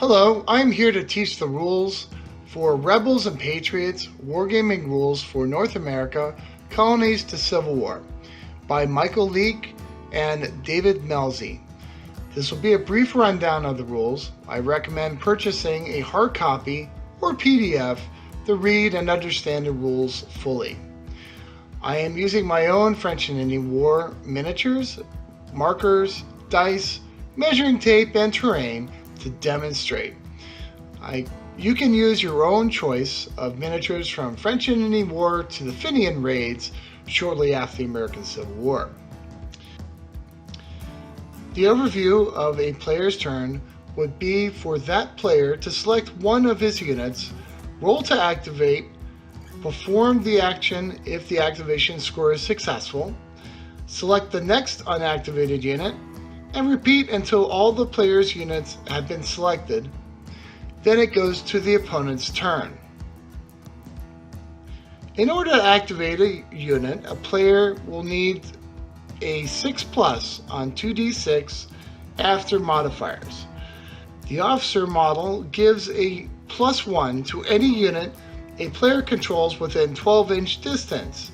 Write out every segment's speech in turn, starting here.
Hello, I'm here to teach the rules for Rebels and Patriots Wargaming Rules for North America, Colonies to Civil War by Michael Leake and David Melzi. This will be a brief rundown of the rules. I recommend purchasing a hard copy or PDF to read and understand the rules fully. I am using my own French and Indian War miniatures, markers, dice, measuring tape, and terrain to demonstrate. You can use your own choice of miniatures from French and Indian War to the Fenian raids shortly after the American Civil War. The overview of a player's turn would be for that player to select one of his units, roll to activate, perform the action if the activation score is successful, select the next unactivated unit, and repeat until all the player's units have been selected. Then it goes to the opponent's turn. In order to activate a unit, a player will need a 6+ on 2d6 after modifiers. The officer model gives a +1 to any unit a player controls within 12-inch distance.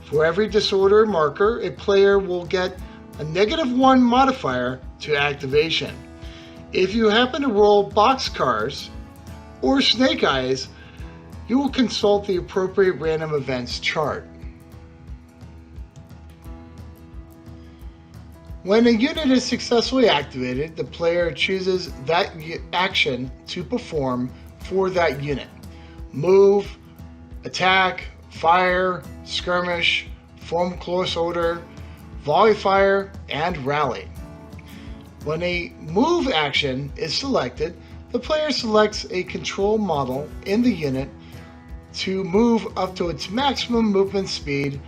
For every disorder marker, a player will get a -1 modifier to activation. If you happen to roll boxcars or snake eyes, you will consult the appropriate random events chart. When a unit is successfully activated, the player chooses that action to perform for that unit. Move, attack, fire, skirmish, form close order, volley fire, and rally. When a move action is selected, the player selects a control model in the unit to move up to its maximum movement speed.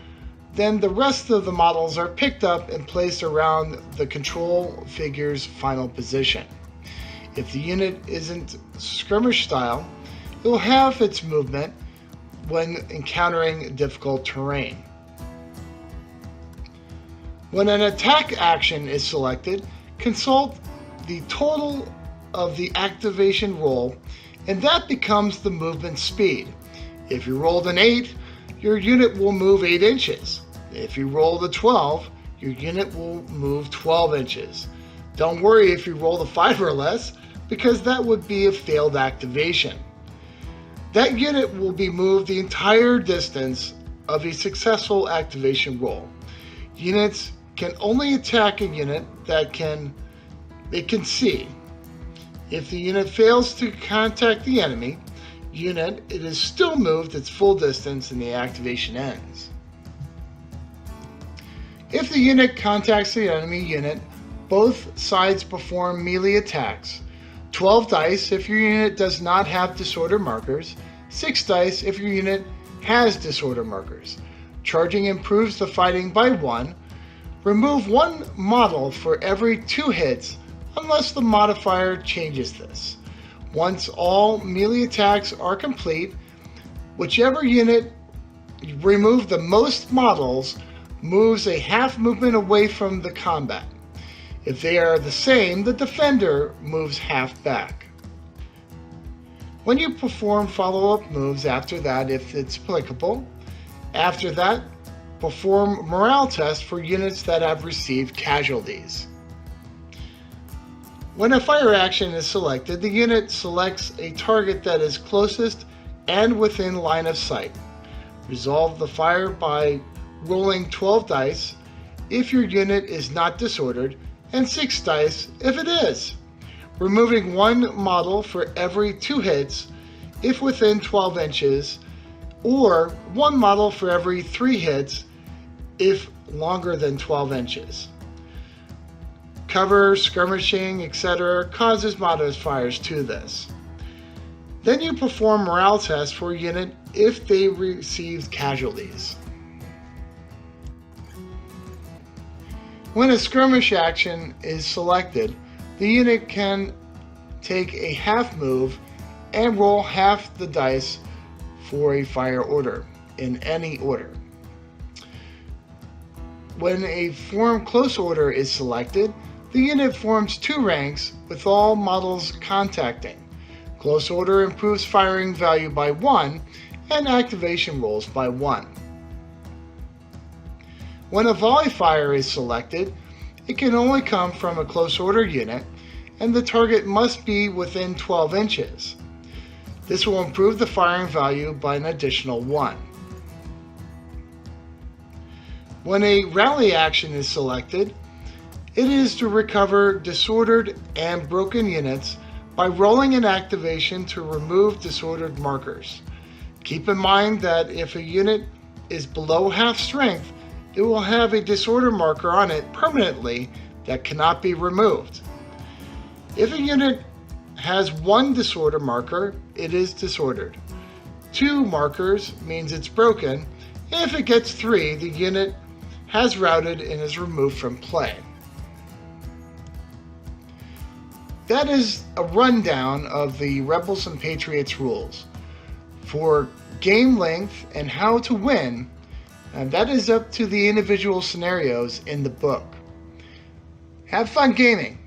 Then the rest of the models are picked up and placed around the control figure's final position. If the unit isn't skirmish style, it will have its movement when encountering difficult terrain. When an attack action is selected, consult the total of the activation roll, and that becomes the movement speed. If you rolled an 8, your unit will move 8 inches. If you rolled a 12, your unit will move 12 inches. Don't worry if you rolled a 5 or less, because that would be a failed activation. That unit will be moved the entire distance of a successful activation roll. Units can only attack a unit that they can see. If the unit fails to contact the enemy unit, it is still moved its full distance and the activation ends. If the unit contacts the enemy unit, both sides perform melee attacks. 12 dice if your unit does not have disorder markers, 6 dice if your unit has disorder markers. Charging improves the fighting by 1. Remove 1 model for every 2 hits unless the modifier changes this. Once all melee attacks are complete, whichever unit removed the most models moves a half movement away from the combat. If they are the same, the defender moves half back. When you perform follow-up moves after that, if it's applicable, after that, perform morale tests for units that have received casualties. When a fire action is selected, the unit selects a target that is closest and within line of sight. Resolve the fire by rolling 12 dice if your unit is not disordered, and 6 dice if it is. Removing 1 model for every 2 hits if within 12 inches, or 1 model for every 3 hits if longer than 12 inches. Cover, skirmishing, etc. causes modifiers to this. Then you perform morale tests for a unit if they receive casualties. When a skirmish action is selected, the unit can take a half move and roll half the dice for a fire order in any order. When a form close order is selected, The unit forms 2 ranks with all models contacting. Close order improves firing value by 1 and activation rolls by 1. When a volley fire is selected, it can only come from a close order unit and the target must be within 12 inches. This will improve the firing value by an additional 1. When a rally action is selected, it is to recover disordered and broken units by rolling an activation to remove disordered markers. Keep in mind that if a unit is below half strength, it will have a disorder marker on it permanently that cannot be removed. If a unit has 1 disorder marker, it is disordered. 2 markers means it's broken, and if it gets 3, the unit has routed and is removed from play. That is a rundown of the Rebels and Patriots rules. For game length and how to win, and that is up to the individual scenarios in the book. Have fun gaming!